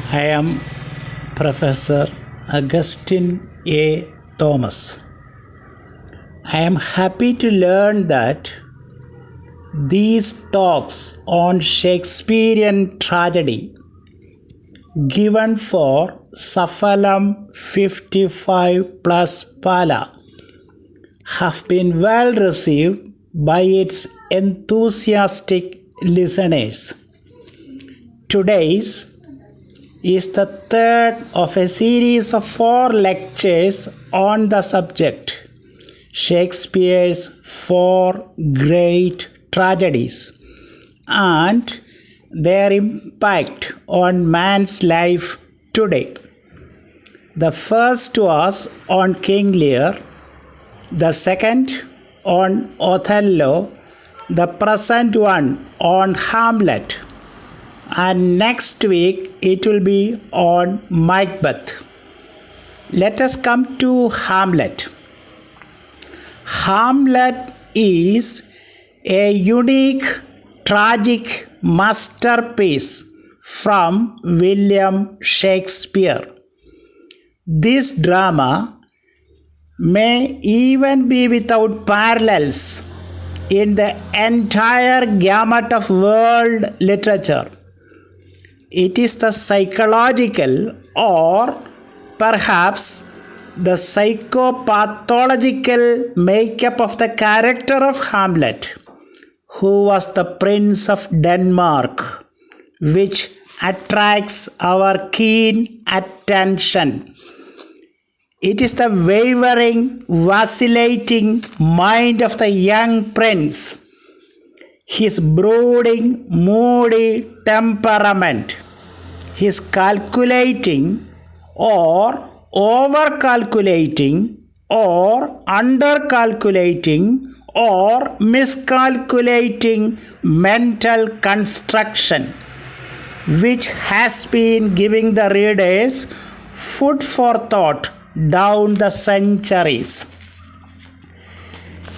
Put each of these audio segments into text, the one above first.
I am Professor Augustine A Thomas. I am happy to learn that these talks on Shakespearean tragedy given for Saphalam 55 plus Pala have been well received by its enthusiastic listeners. Today's is the third of a series of 4 lectures on the subject, Shakespeare's 4 great tragedies and their impact on man's life today. The first was on King Lear, the second on Othello, the present one on Hamlet, and next week it will be on Macbeth. Let us come to Hamlet. Hamlet is a unique tragic masterpiece from William Shakespeare. This drama may even be without parallels in the entire gamut of world literature. It is the psychological or perhaps the psychopathological makeup of the character of Hamlet, who was the Prince of Denmark, which attracts our keen attention. It is the wavering, vacillating mind of the young prince, his brooding, moody temperament, his calculating or over-calculating or under-calculating or miscalculating mental construction, which has been giving the readers food for thought down the centuries.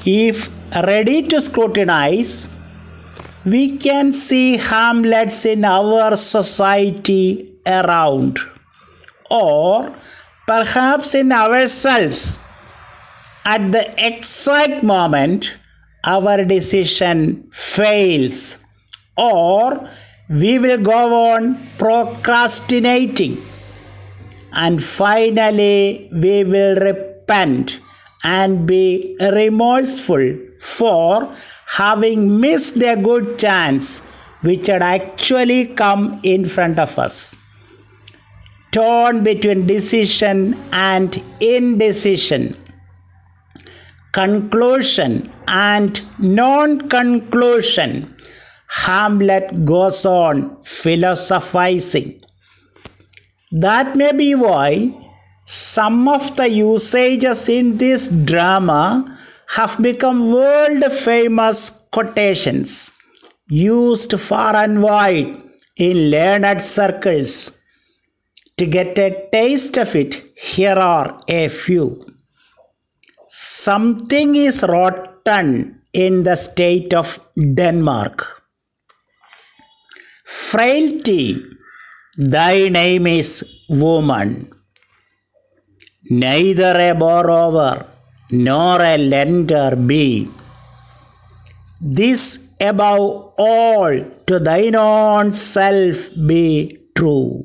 If ready to scrutinize, we can see Hamlets in our society around, or perhaps in ourselves at the exact moment our decision fails, or we will go on procrastinating, and finally we will repent and be remorseful for having missed a good chance which had actually come in front of us. Torn between decision and indecision, conclusion and non-conclusion, Hamlet goes on philosophizing. That may be why some of the usages in this drama have become world-famous quotations used far and wide in learned circles. To get a taste of it, here are a few. Something is rotten in the state of Denmark. Frailty, thy name is woman. Neither a borrower nor a lender be. This above all to thine own self be true.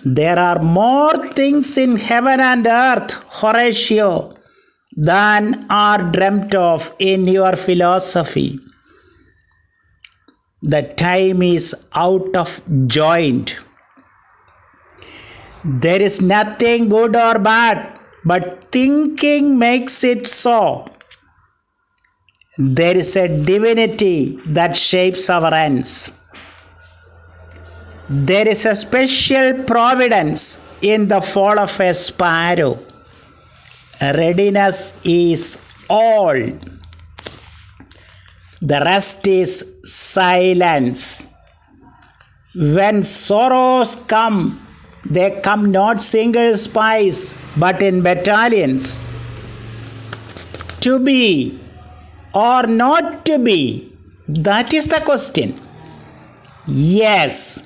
There are more things in heaven and earth, Horatio, than are dreamt of in your philosophy. The time is out of joint. There is nothing good or bad, but thinking makes it so. There is a divinity that shapes our ends. There is a special providence in the fall of a sparrow. Readiness is all. The rest is silence. When sorrows come, they come not single spies, but in battalions. To be or not to be, that is the question. Yes,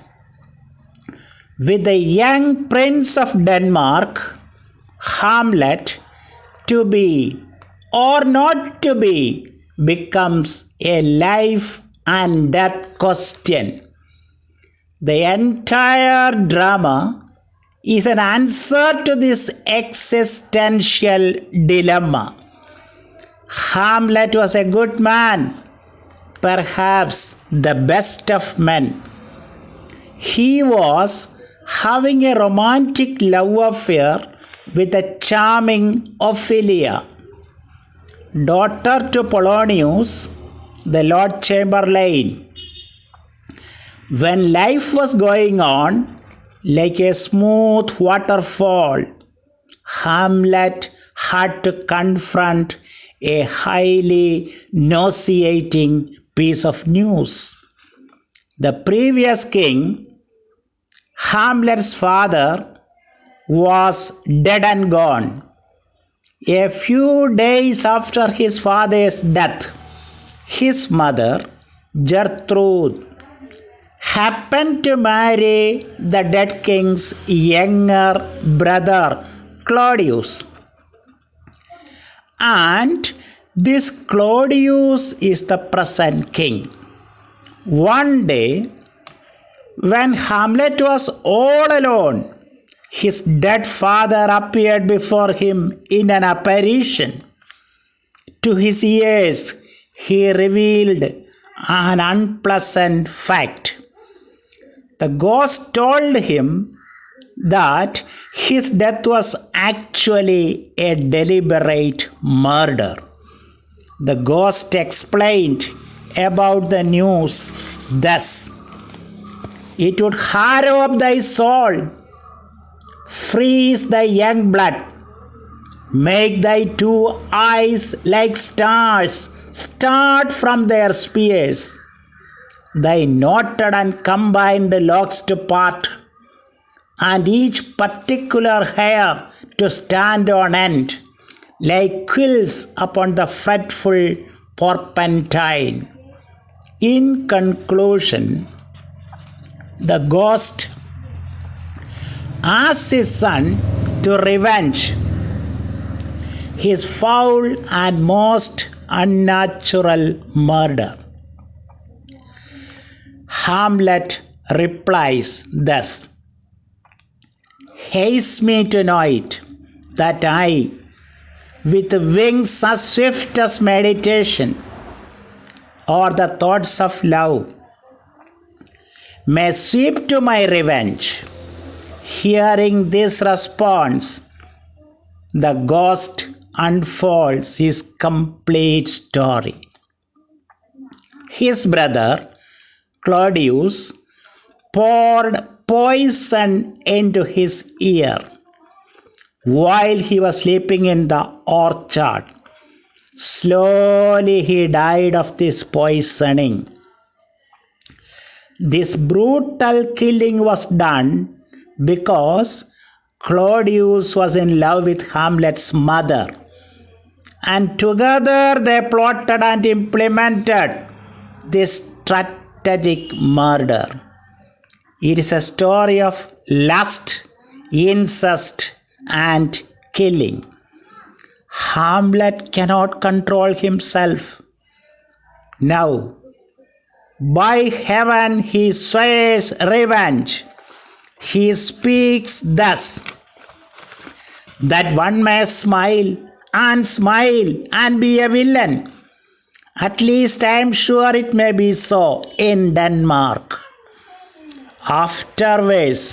with the young prince of Denmark, Hamlet, to be or not to be becomes a life and death question. The entire drama is an answer to this existential dilemma. Hamlet was a good man, perhaps the best of men. He was having a romantic love affair with a charming Ophelia, daughter to Polonius, the Lord Chamberlain. When life was going on like a smooth waterfall, Hamlet had to confront a highly nauseating piece of news. The previous king, Hamlet's father, was dead and gone. A few days after his father's death, his mother, Gertrude, happened to marry the dead king's younger brother, Claudius. And this Claudius is the present king. One day, when Hamlet was all alone, his dead father appeared before him in an apparition. To his ears, he revealed an unpleasant fact. The ghost told him that his death was actually a deliberate murder. The ghost explained about the news thus: "It would harrow up thy soul, freeze thy young blood, make thy two eyes like stars start from their spheres, thy knotted and combined locks to part, and each particular hair to stand on end, like quills upon the fretful porpentine." In conclusion, the ghost asked his son to revenge his foul and most unnatural murder. Hamlet replies thus: "Haste me to know it, that I, with wings as swift as meditation or the thoughts of love, may sweep to my revenge." Hearing this response, the ghost unfolds his complete story. His brother Claudius poured poison into his ear while he was sleeping in the orchard. Slowly he died of this poisoning. This brutal killing was done because Claudius was in love with Hamlet's mother, and together they plotted and implemented this strategic murder. It is a story of lust, incest, and killing. Hamlet cannot control himself. Now, by heaven, he swears revenge. He speaks thus: "That one may smile and be a villain. At least I am sure it may be so in Denmark." Afterwards,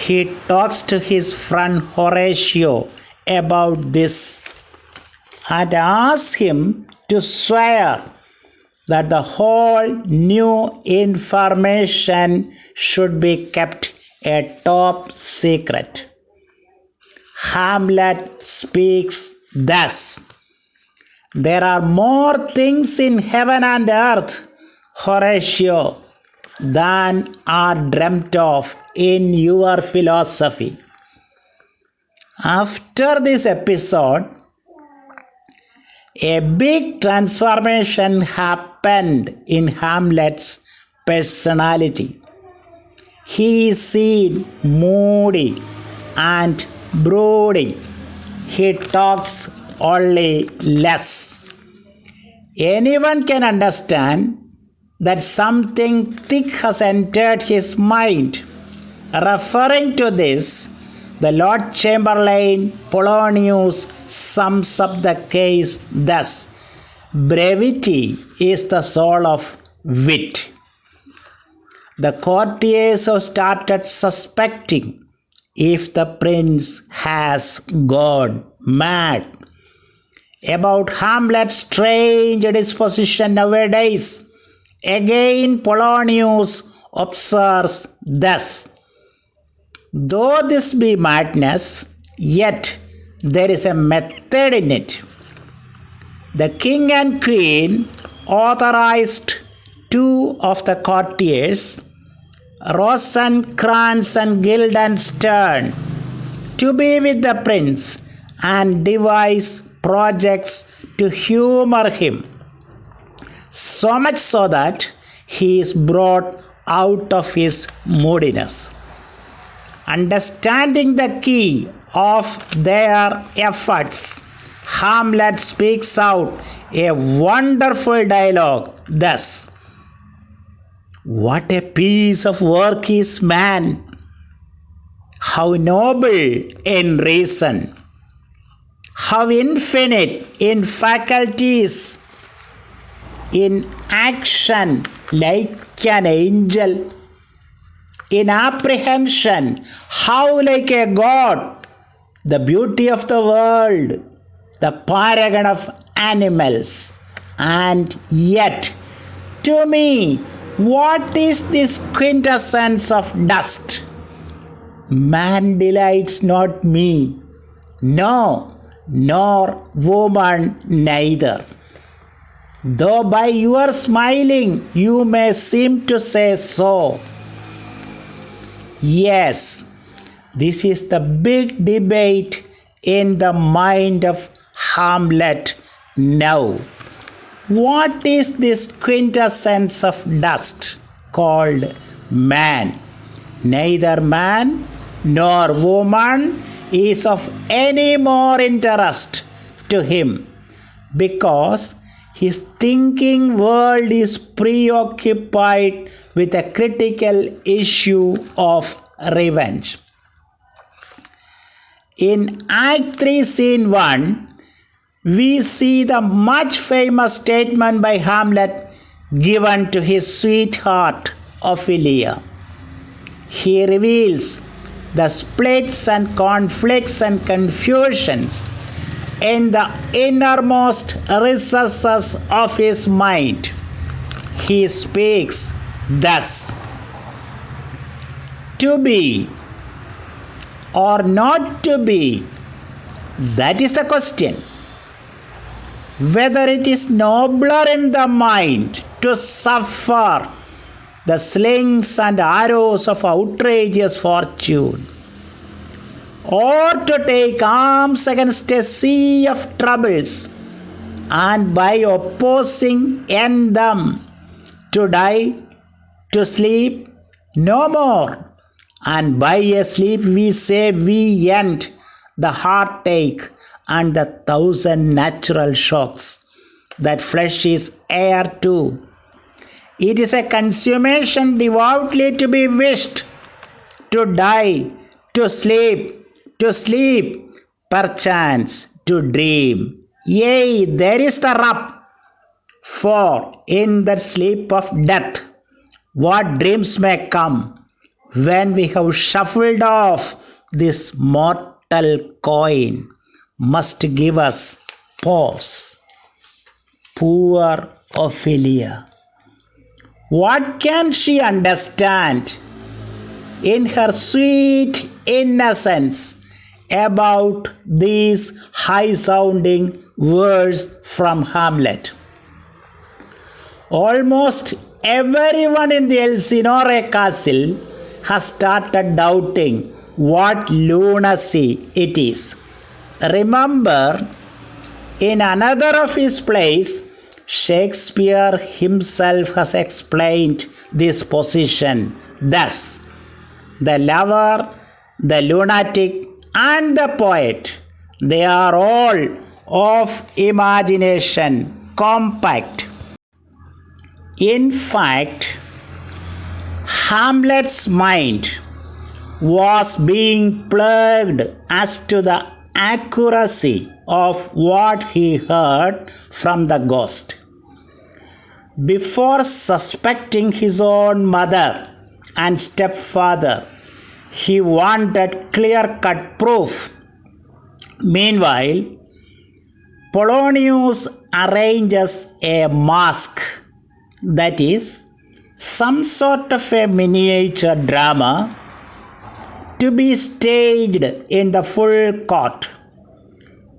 he talks to his friend Horatio about this and asks him to swear that the whole new information should be kept a top secret. Hamlet speaks thus: "There are more things in heaven and earth, Horatio, than are dreamt of in your philosophy." After this episode, a big transformation happened in Hamlet's personality. He is seen moody and brooding. He talks only less. Anyone can understand that something thick has entered his mind. Referring to this, the Lord Chamberlain Polonius sums up the case thus: brevity is the soul of wit. The courtiers have started suspecting if the prince has gone mad about Hamlet's strange disposition nowadays. Again, Polonius observes thus: though this be madness, yet there is a method in it. The king and queen authorized two of the courtiers, Rosencrantz and Guildenstern, to be with the prince and devise projects to humor him, so much so that he is brought out of his moodiness. Understanding the key of their efforts, Hamlet speaks out a wonderful dialogue thus: what a piece of work is man! How noble in reason! How infinite in faculties! In action like an angel! In apprehension, how like a god! The beauty of the world, the paragon of animals. And yet, to me, what is this quintessence of dust? Man delights not me, no, nor woman neither. Though by your smiling you may seem to say so. Yes, this is the big debate in the mind of Hamlet now. What is this quintessence of dust called man? Neither man nor woman is of any more interest to him, because his thinking world is preoccupied with a critical issue of revenge. In Act 3, Scene 1, we see the much famous statement by Hamlet given to his sweetheart Ophelia. He reveals the splits and conflicts and confusions in the innermost recesses of his mind. He speaks thus: to be or not to be, that is the question. Whether it is nobler in the mind to suffer the slings and arrows of outrageous fortune, or to take arms against a sea of troubles, and by opposing end them, to die, to sleep no more, and by a sleep we say we end the heartache and the 1,000 natural shocks that flesh is heir to. It is a consummation devoutly to be wished, to die, to sleep, perchance to dream. Yea, there is the rub. For in that sleep of death, what dreams may come when we have shuffled off this mortal coin must give us pause. Poor Ophelia. What can she understand in her sweet innocence about these high-sounding words from Hamlet? Almost everyone in the Elsinore castle has started doubting what lunacy it is. Remember, in another of his plays, Shakespeare himself has explained this position thus: the lover, the lunatic, and the poet. They are all of imagination, compact. In fact, Hamlet's mind was being plagued as to the accuracy of what he heard from the ghost. Before suspecting his own mother and stepfather, he wanted clear-cut proof. Meanwhile, Polonius arranges a mask, that is, some sort of a miniature drama, to be staged in the full court.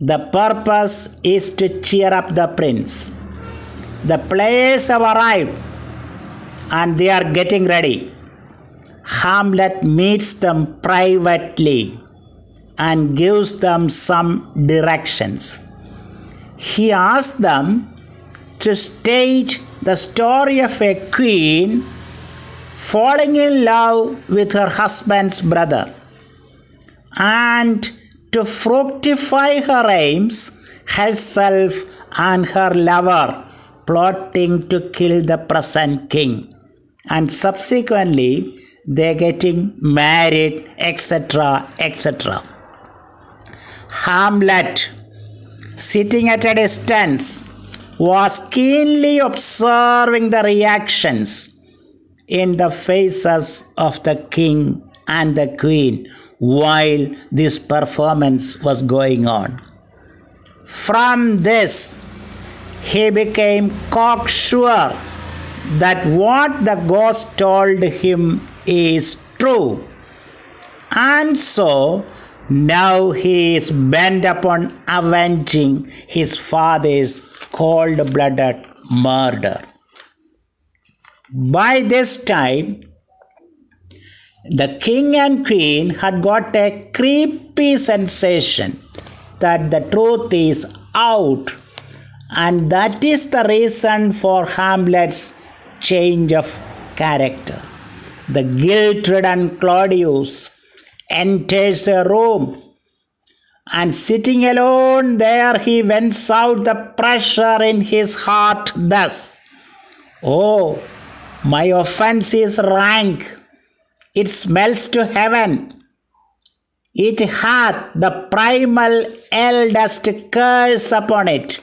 The purpose is to cheer up the prince. The players have arrived and they are getting ready. Hamlet meets them privately and gives them some directions. He asks them to stage the story of a queen falling in love with her husband's brother, and to fructify her aims, herself and her lover plotting to kill the present king, and subsequently they getting married, etc., etc. Hamlet, sitting at a distance, was keenly observing the reactions in the faces of the king and the queen while this performance was going on. From this, he became cocksure that what the ghost told him is true, and so now he is bent upon avenging his father's cold-blooded murder. By this time, the king and queen had got a creepy sensation that the truth is out, and that is the reason for Hamlet's change of character. The guilt-ridden Claudius enters a room, and sitting alone there he vents out the pressure in his heart thus: "Oh, my offense is rank. It smells to heaven. It hath the primal eldest curse upon it,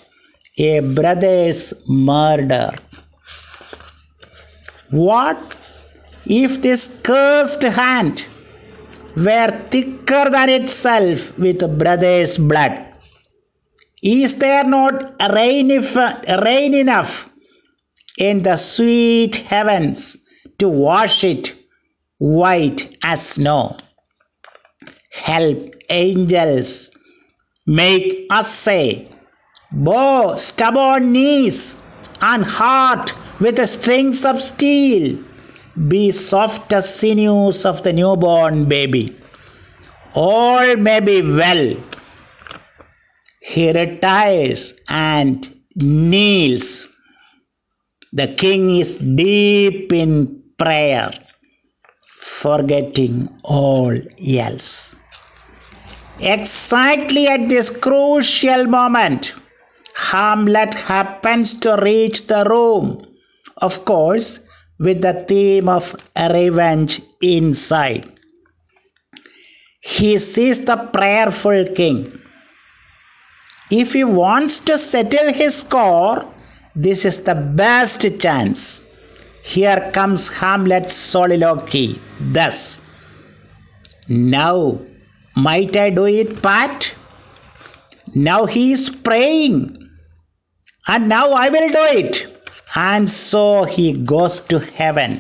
a brother's murder." What if this cursed hand were thicker than itself with brother's blood? Is there not rain enough in the sweet heavens to wash it white as snow? Help, angels, make us say, bow stubborn knees and heart with strings of steel, be soft as sinews of the newborn baby. All may be well. He retires and kneels. The king is deep in prayer, forgetting all else. Exactly at this crucial moment, Hamlet happens to reach the room, of course, with the theme of revenge inside. He sees the prayerful king. If he wants to settle his score, this is the best chance. Here comes Hamlet's soliloquy thus: "Now might I do it, Pat? Now he is praying, and now I will do it." And so he goes to heaven.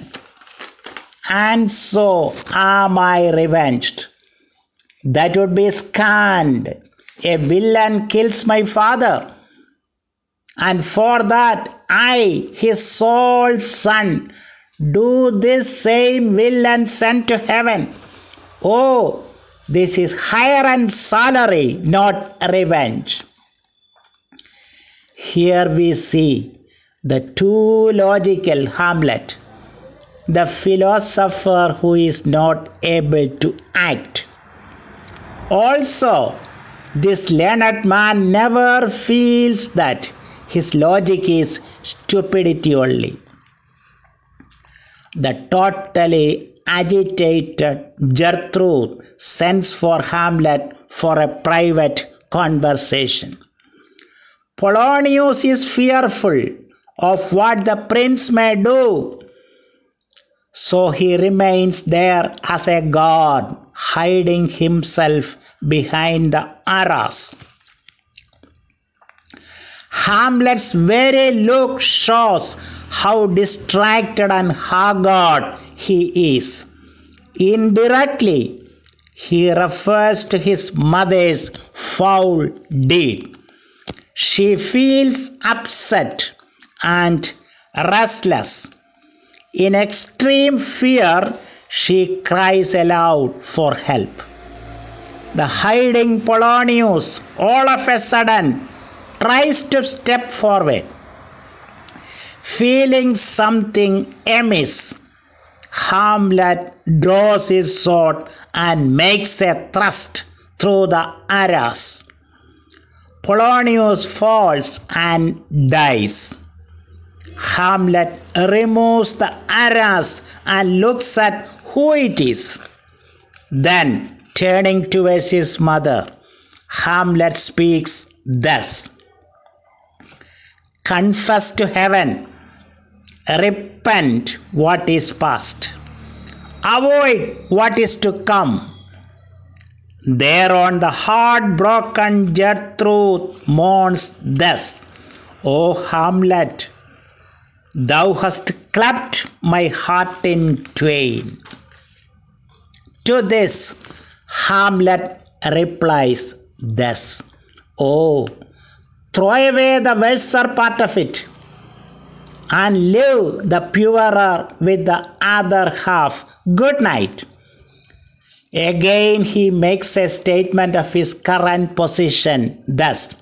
And so am I revenged. That would be scanned. A villain kills my father, and for that I, his sole son, do this same villain sent to heaven. Oh, this is hire and salary, not revenge. Here we see the too logical Hamlet the philosopher who is not able to act. Also, this learned man never feels that his logic is stupidity only. The totally agitated Gertrude sends for Hamlet for a private conversation. Polonius is fearful of what the prince may do, so he remains there as a god, hiding himself behind the arras. Hamlet's very look shows how distracted and haggard he is. Indirectly, he refers to his mother's foul deed. She feels upset and restless. In extreme fear, she cries aloud for help. The hiding Polonius all of a sudden tries to step forward. Feeling something amiss, Hamlet draws his sword and makes a thrust through the arras. Polonius falls and dies. Hamlet removes the arras and looks at who it is. Then, turning towards his mother, Hamlet speaks thus: "Confess to heaven, repent what is past, avoid what is to come." Thereon the heartbroken Gertrude mourns thus: "O Hamlet, thou hast cleft my heart in twain." To this, Hamlet replies thus: "Oh, throw away the worser part of it, and live the purer with the other half. Good night." Again, he makes a statement of his current position thus: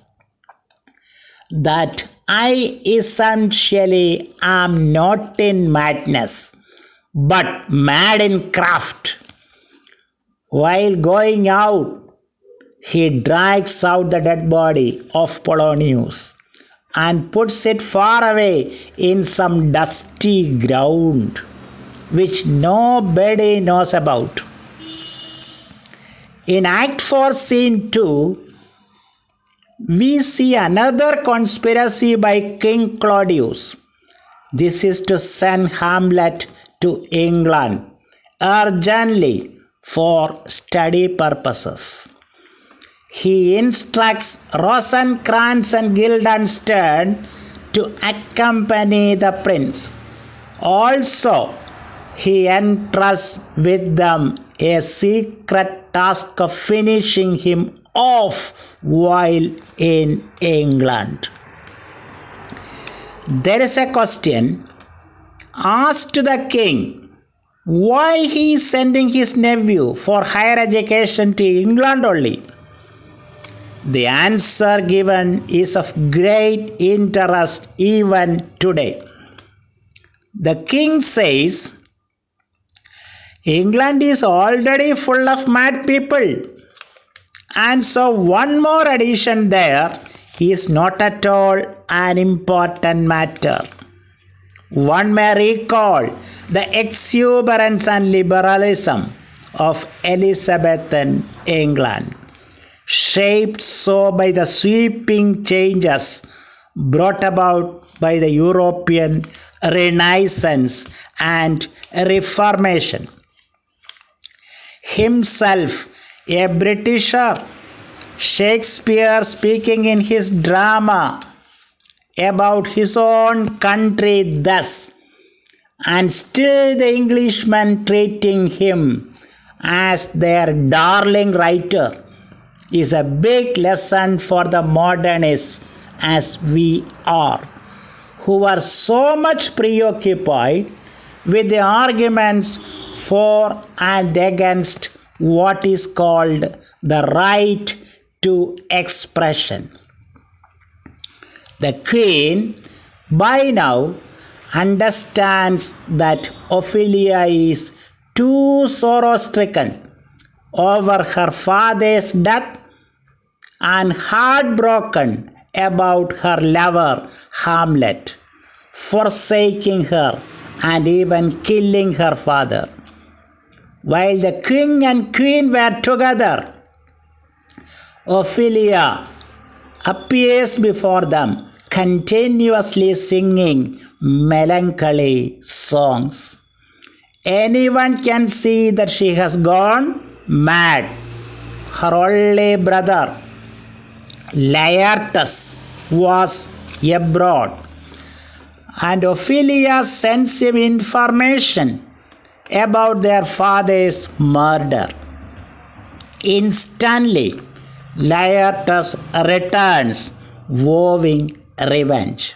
"That I essentially am not in madness, but mad in craft." While going out, he drags out the dead body of Polonius and puts it far away in some dusty ground which nobody knows about. In Act 4, Scene 2, we see another conspiracy by King Claudius. This is to send Hamlet to England urgently for study purposes. He instructs Rosencrantz and Guildenstern to accompany the prince. Also, he entrusts with them a secret task of finishing him off while in England. There is a question asked to the king why he is sending his nephew for higher education to England only. The answer given is of great interest even today. The king says, "England is already full of mad people, and so one more addition there is not at all an important matter. One may recall the exuberance and liberalism of Elizabethan England, shaped so by the sweeping changes brought about by the European Renaissance and Reformation. Himself a Britisher, Shakespeare, speaking in his drama about his own country thus, and still the Englishmen treating him as their darling writer, is a big lesson for the modernists as we are, who are so much preoccupied with the arguments for and against what is called the right to expression. The Queen, by now, understands that Ophelia is too sorrow-stricken over her father's death and heartbroken about her lover Hamlet, forsaking her and even killing her father. While the king and queen were together, Ophelia appears before them, continuously singing melancholy songs. Anyone can see that she has gone mad. Her only brother, Laertes, was abroad, and Ophelia sends him information about their father's murder. Instantly, Laertes returns, vowing revenge.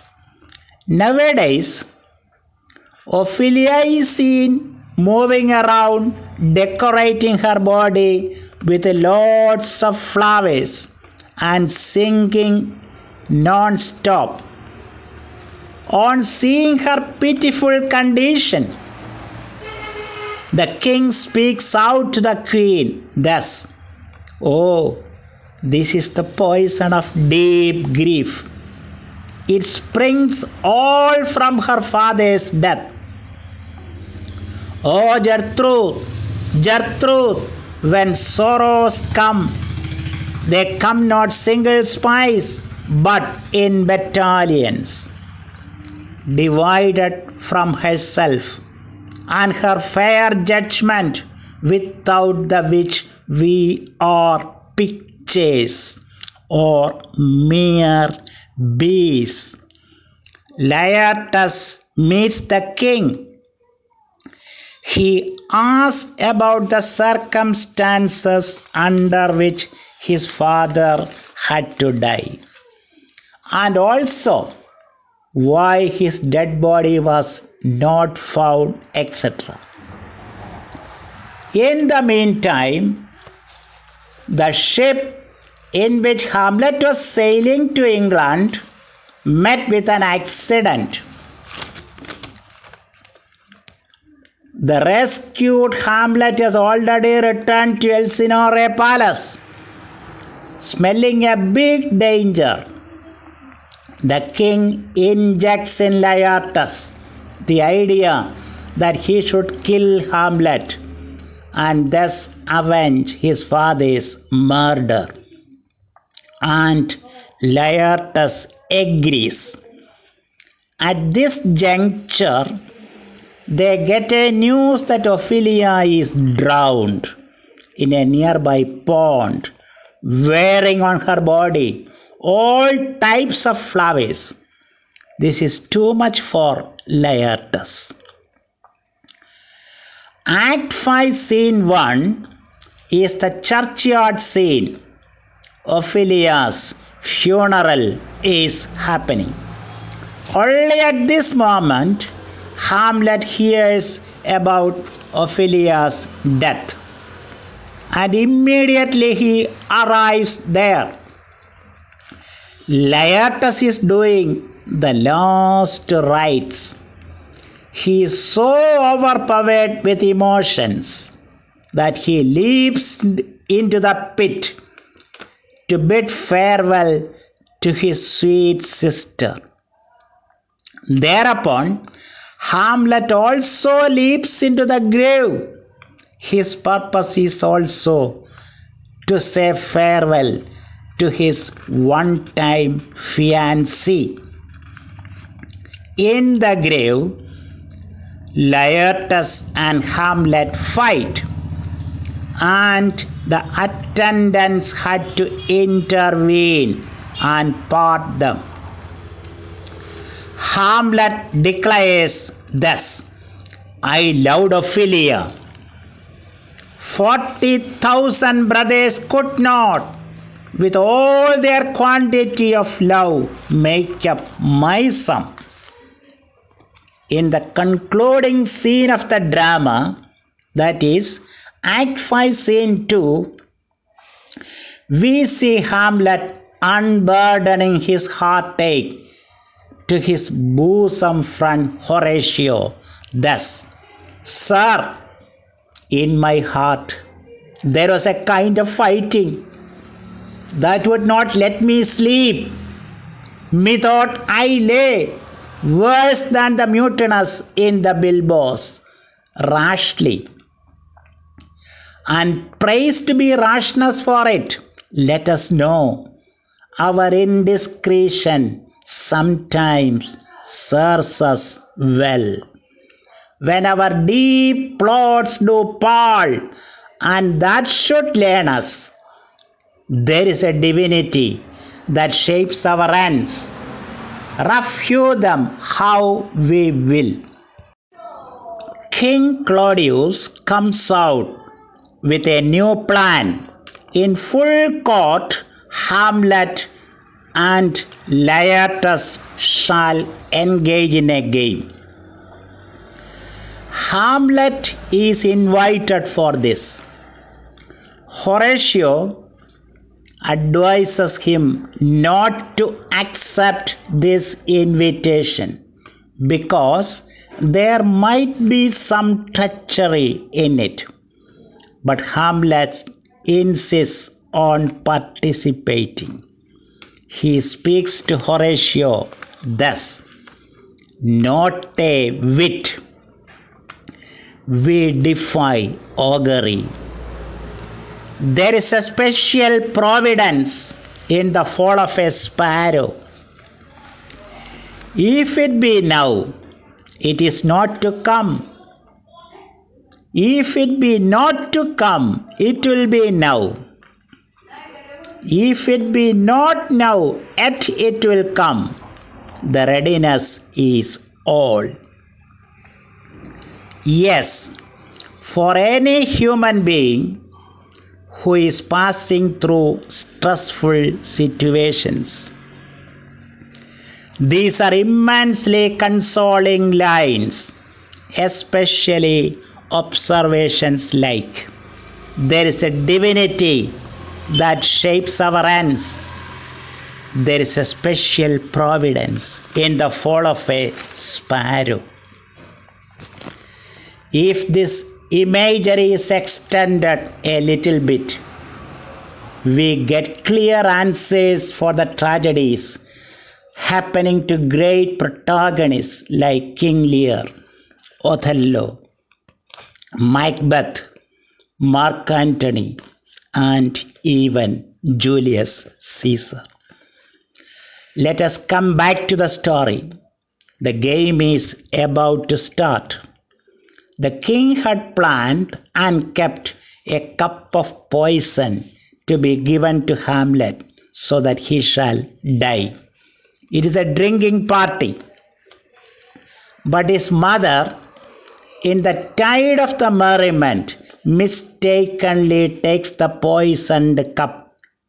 Nowadays, Ophelia is seen moving around, decorating her body with lots of flowers and singing non-stop. On seeing her pitiful condition, the king speaks out to the queen thus, "Oh, this is the poison of deep grief. It springs all from her father's death. Oh, Gertrude, Gertrude, when sorrows come, they come not single spice, but in battalions. Divided from herself and her fair judgment, without the which we are pictures or mere beasts." Laertes meets the king. He asks about the circumstances under which his father had to die, and also why his dead body was not found, etc. In the meantime, the ship in which Hamlet was sailing to England met with an accident. The rescued Hamlet has already returned to Elsinore Palace, smelling a big danger. The king injects in Laertes the idea that he should kill Hamlet and thus avenge his father's murder. And Laertes agrees. At this juncture, they get a news that Ophelia is drowned in a nearby pond, wearing on her body all types of flowers. This is too much for Laertes. Act 5, Scene 1 is the churchyard scene. Ophelia's funeral is happening. Only at this moment, Hamlet hears about Ophelia's death, and immediately he arrives there. Laertes is doing the last rites. He is so overpowered with emotions that he leaps into the pit to bid farewell to his sweet sister. Thereupon, Hamlet also leaps into the grave. His purpose is also to say farewell to his one-time fiancée. In the grave, Laertes and Hamlet fight, and the attendants had to intervene and part them. Hamlet declares thus, "I loved Ophelia. 40,000 brothers could not, with all their quantity of love, make up my sum." In the concluding scene of the drama, that is Act 5, Scene 2, we see Hamlet unburdening his heartache to his bosom friend Horatio thus, "Sir, in my heart there was a kind of fighting that would not let me sleep. Methought I lay worse than the mutinous in the bilboes, rashly, and praised to be rashness for it. Let us know our indiscretion sometimes serves us well, when our deep plots do pall, and that should learn us there is a divinity that shapes our ends, rough hew them how we will." King Claudius comes out with a new plan. In full court, Hamlet and Laertes shall engage in a game. Hamlet is invited for this. Horatio advises him not to accept this invitation because there might be some treachery in it. But Hamlet insists on participating. He speaks to Horatio thus, "Not a whit. We defy augury. There is a special providence in the fall of a sparrow. If it be now, it is not to come. If it be not to come, it will be now. If it be not now, yet it will come. The readiness is all." Yes, for any human being who is passing through stressful situations, these are immensely consoling lines, especially observations like, "There is a divinity that shapes our ends. There is a special providence in the fall of a sparrow." If this imagery is extended a little bit, we get clear answers for the tragedies happening to great protagonists like King Lear, Othello, Macbeth, Mark Antony, and even Julius Caesar. Let us come back to the story. The game is about to start. The king had planned and kept a cup of poison to be given to Hamlet so that he shall die. It is a drinking party. But his mother, in the tide of the merriment, mistakenly takes the poisoned cup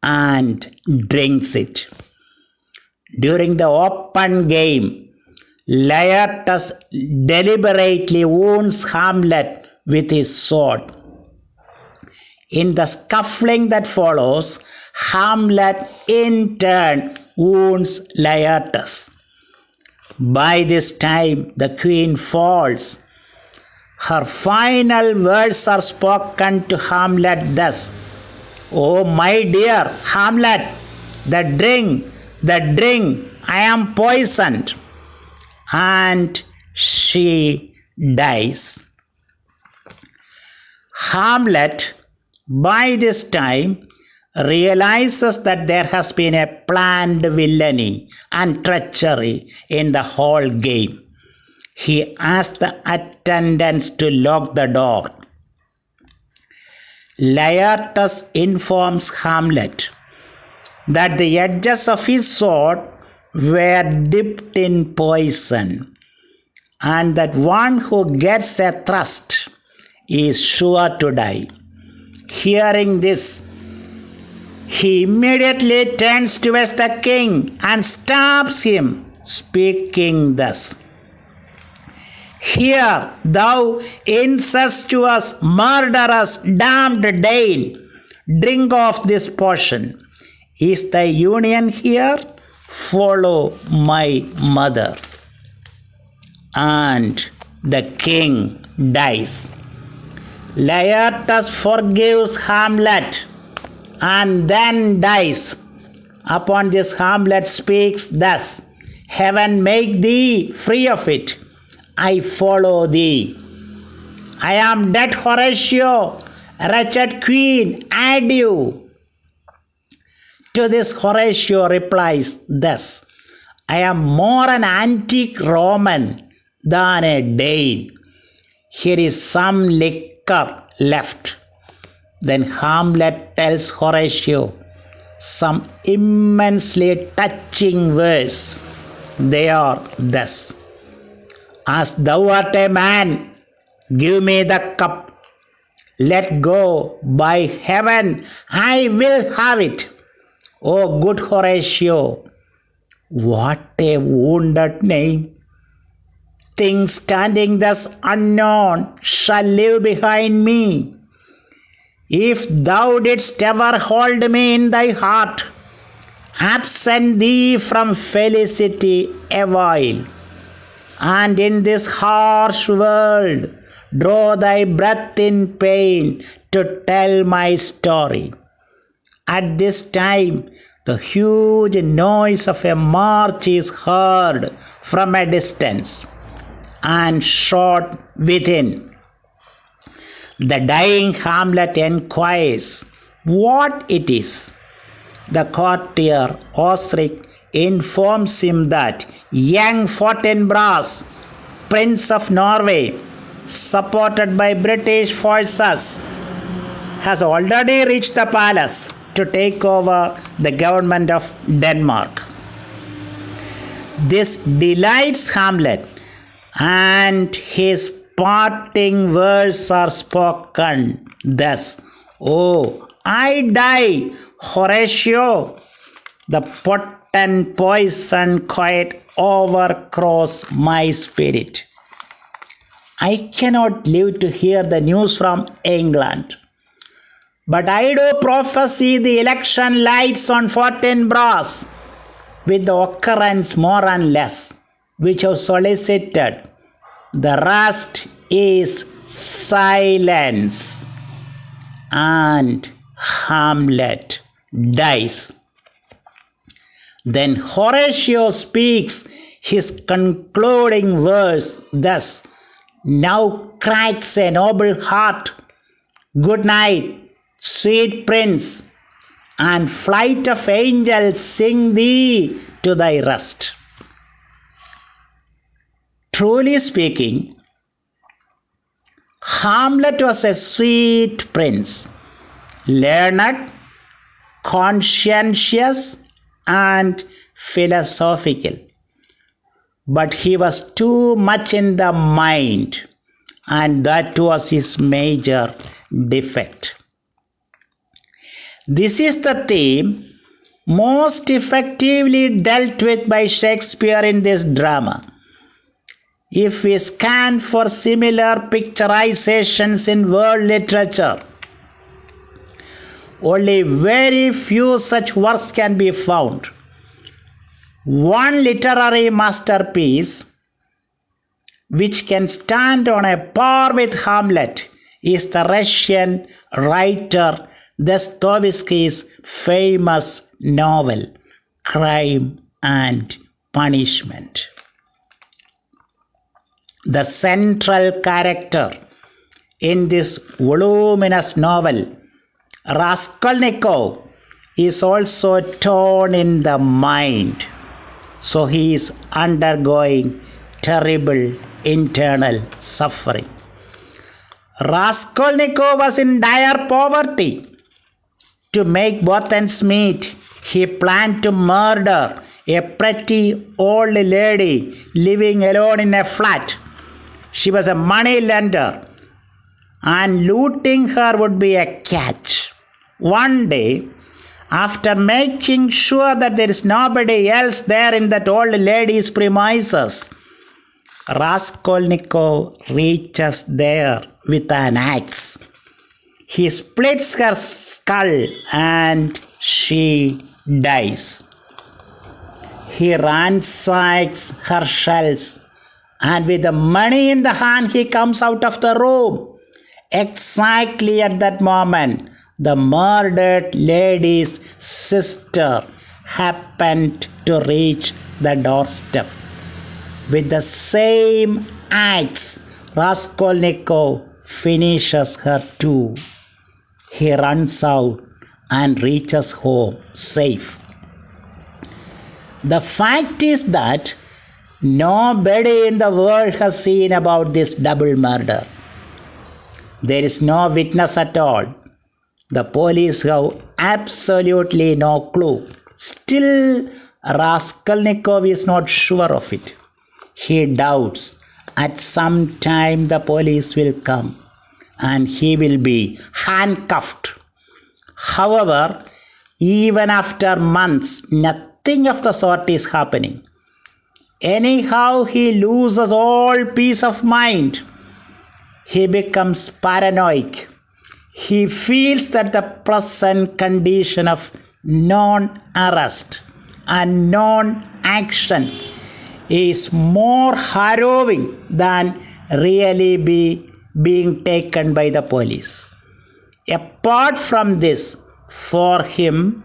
and drinks it. During the open game, Laertes deliberately wounds Hamlet with his sword. In the scuffling that follows, Hamlet in turn wounds Laertes. By this time, the queen falls. Her final words are spoken to Hamlet thus, "Oh, my dear Hamlet, the drink, I am poisoned." And she dies. Hamlet, by this time, realizes that there has been a planned villainy and treachery in the whole game. He asks the attendants to lock the door. Laertes informs Hamlet that the edges of his sword were dipped in poison, and that one who gets a thrust is sure to die. Hearing this, he immediately turns towards the king and stabs him, speaking thus, "Here, thou incestuous, murderous, damned Dane, drink of this potion. Is thy union here, follow my mother. And the king dies. Laertes forgives Hamlet and then dies. Upon this, Hamlet speaks thus: Heaven make thee free of it. I follow thee. I am dead, Horatio, wretched queen, adieu. To this, Horatio replies thus: I am more an antique Roman than a Dane. Here is some liquor left. Then Hamlet tells Horatio some immensely touching verse. They are thus: As thou art a man, give me the cup. Let go, by heaven, I will have it. O good Horatio, what a wounded name! Things standing thus unknown shall live behind me. If thou didst ever hold me in thy heart, absent thee from felicity awhile, and in this harsh world draw thy breath in pain to tell my story. At this time, the huge noise of a march is heard from a distance, and short within. The dying Hamlet enquires what it is. The courtier Osric informs him that young Fortinbras, Prince of Norway, supported by British forces, has already reached the palace to take over the government of Denmark. This delights Hamlet, and his parting words are spoken thus: Oh, I die, Horatio. The potent poison quite overcrows my spirit. I cannot live to hear the news from England, but I do prophesy the election lights on Fortinbras, with the occurrence more and less, which have solicited. The rest is silence. And Hamlet dies. Then Horatio speaks his concluding verse thus: Now cracks a noble heart. Good night, sweet prince, and flight of angels sing thee to thy rest. Truly speaking, Hamlet was a sweet prince, learned, conscientious, and philosophical. But he was too much in the mind, and that was his major defect. This is the theme most effectively dealt with by Shakespeare in this drama. If we scan for similar picturizations in world literature, only very few such works can be found. One literary masterpiece which can stand on a par with Hamlet is the Russian writer Dostoevsky's famous novel, Crime and Punishment. The central character in this voluminous novel, Raskolnikov, is also torn in the mind. So he is undergoing terrible internal suffering. Raskolnikov was in dire poverty. To make both ends meet, he planned to murder a pretty old lady living alone in a flat. She was a money lender, and looting her would be a catch. One day, after making sure that there is nobody else there in that old lady's premises, Raskolnikov reaches there with an axe. He splits her skull and she dies. he ransacks her shelves, and with the money in the hand, he comes out of the room. Exactly at that moment, the murdered lady's sister happened to reach the doorstep. With the same axe, Raskolnikov finishes her too. He runs out and reaches home safe. The fact is that nobody in the world has seen about this double murder. There is no witness at all. The police have absolutely no clue. Still, Raskolnikov is not sure of it. He doubts at some time the police will come and he will be handcuffed. However, even after months, nothing of the sort is happening. Anyhow, he loses all peace of mind. He becomes paranoid. He feels that the present condition of non-arrest and non-action is more harrowing than really being taken by the police. Apart from this, for him,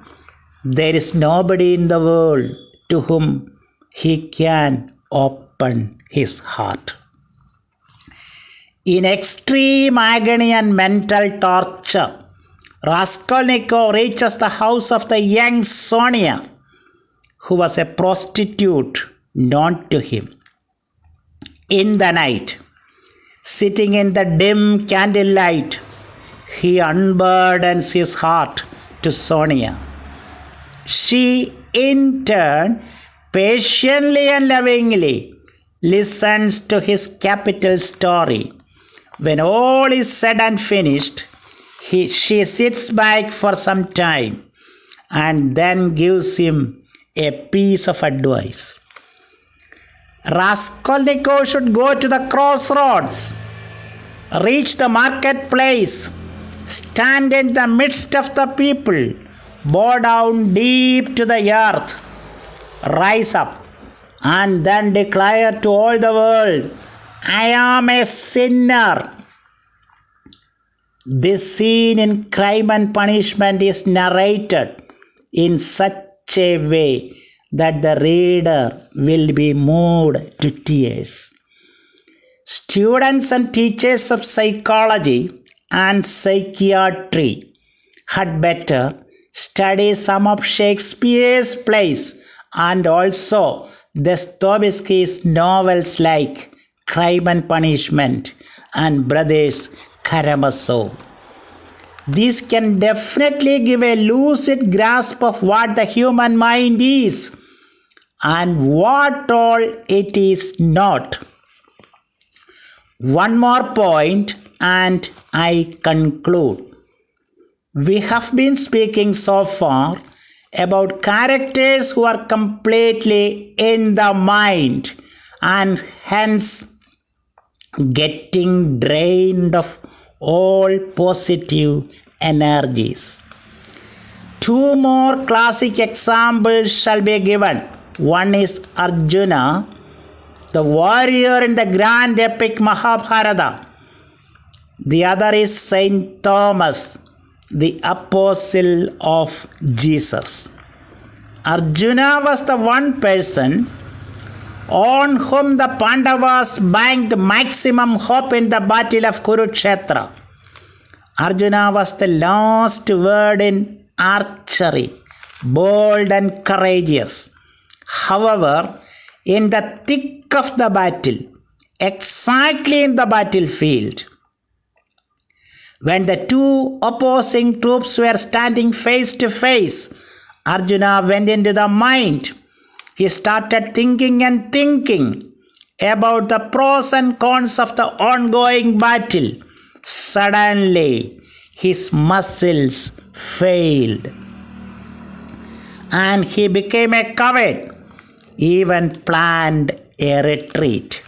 there is nobody in the world to whom he can open his heart. In extreme agony and mental torture, Raskolnikov reaches the house of the young Sonia, who was a prostitute known to him. In the night, sitting in the dim candlelight, he unburdens his heart to Sonia. She, in turn, patiently and lovingly listens to his capital story. When all is said and finished, she sits back for some time and then gives him a piece of advice. Raskolnikov should go to the crossroads, reach the marketplace, stand in the midst of the people, bow down deep to the earth, rise up, and then declare to all the world, I am a sinner. This scene in Crime and Punishment is narrated in such a way that the reader will be moved to tears. Students and teachers of psychology and psychiatry had better study some of Shakespeare's plays and also Dostoevsky's novels like Crime and Punishment and Brothers Karamazov. These can definitely give a lucid grasp of what the human mind is and what all it is not. One more point and I conclude. We have been speaking so far about characters who are completely in the mind and hence getting drained of all positive energies. Two more classic examples shall be given. One is Arjuna, the warrior in the grand epic Mahabharata. The other is Saint Thomas, the apostle of Jesus. Arjuna was the one person on whom the Pandavas banked maximum hope in the battle of Kurukshetra. Arjuna was the last word in archery, bold and courageous. However, in the thick of the battle, exactly in the battlefield, when the two opposing troops were standing face to face, Arjuna went into the mind. He started thinking about the pros and cons of the ongoing battle. Suddenly, his muscles failed and he became a coward, even planned a retreat.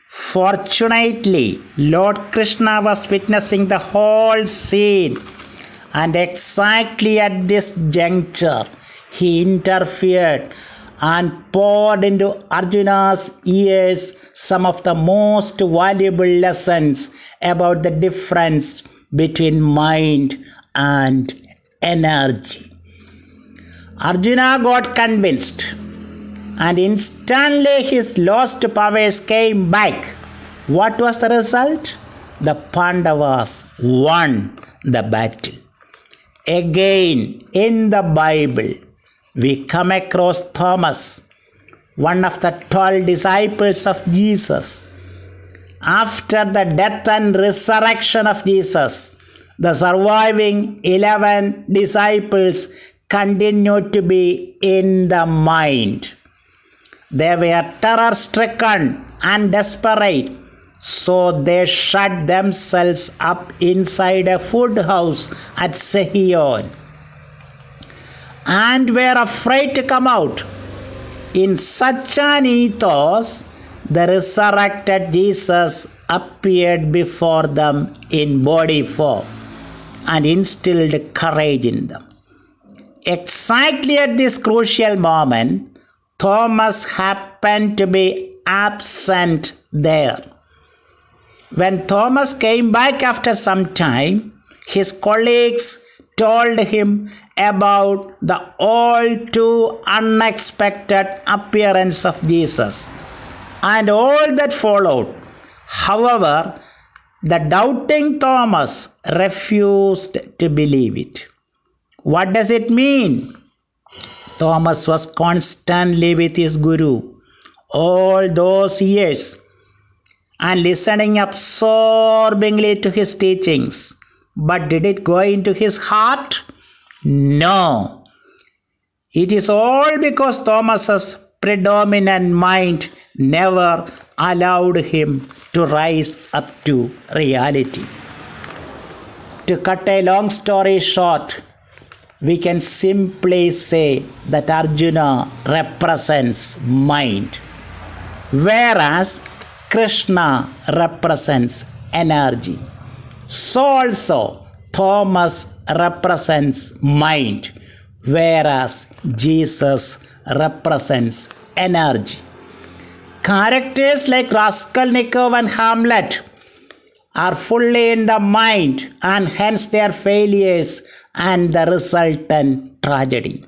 Fortunately, Lord Krishna was witnessing the whole scene, and exactly at this juncture, he interfered and poured into Arjuna's ears some of the most valuable lessons about the difference between mind and energy. Arjuna got convinced, and instantly his lost powers came back. What was the result? The Pandavas won the battle. Again, in the Bible, we come across Thomas, one of the 12 disciples of Jesus. After the death and resurrection of Jesus, the surviving 11 disciples continued to be in the mind. They were terror-stricken and desperate, so they shut themselves up inside a food house at Sehion and were afraid to come out. In such an ethos, the resurrected Jesus appeared before them in body form and instilled courage in them. Exactly at this crucial moment, Thomas happened to be absent there. When Thomas came back after some time, his colleagues told him about the all too unexpected appearance of Jesus and all that followed. However, the doubting Thomas refused to believe it. What does it mean? Thomas was constantly with his Guru all those years and listening absorbingly to his teachings. But did it go into his heart? No. It is all because Thomas's predominant mind never allowed him to rise up to reality. To cut a long story short, we can simply say that Arjuna represents mind, whereas Krishna represents energy. So also Thomas represents mind, whereas Jesus represents energy. Characters like Raskolnikov and Hamlet are fully in the mind, and hence their failures and the resultant tragedy.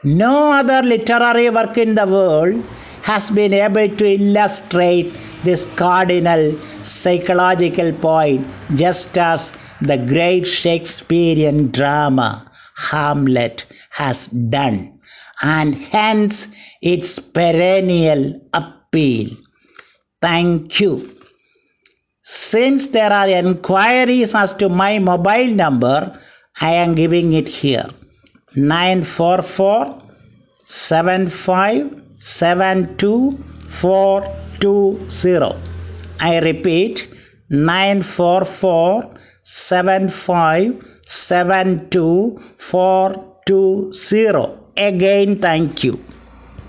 No other literary work in the world has been able to illustrate this cardinal psychological point just as the great Shakespearean drama Hamlet has done, and hence its perennial appeal. Thank you. Since there are inquiries as to my mobile number, I am giving it here. 944 7572420. I repeat, 944-7572-420. Again, thank you.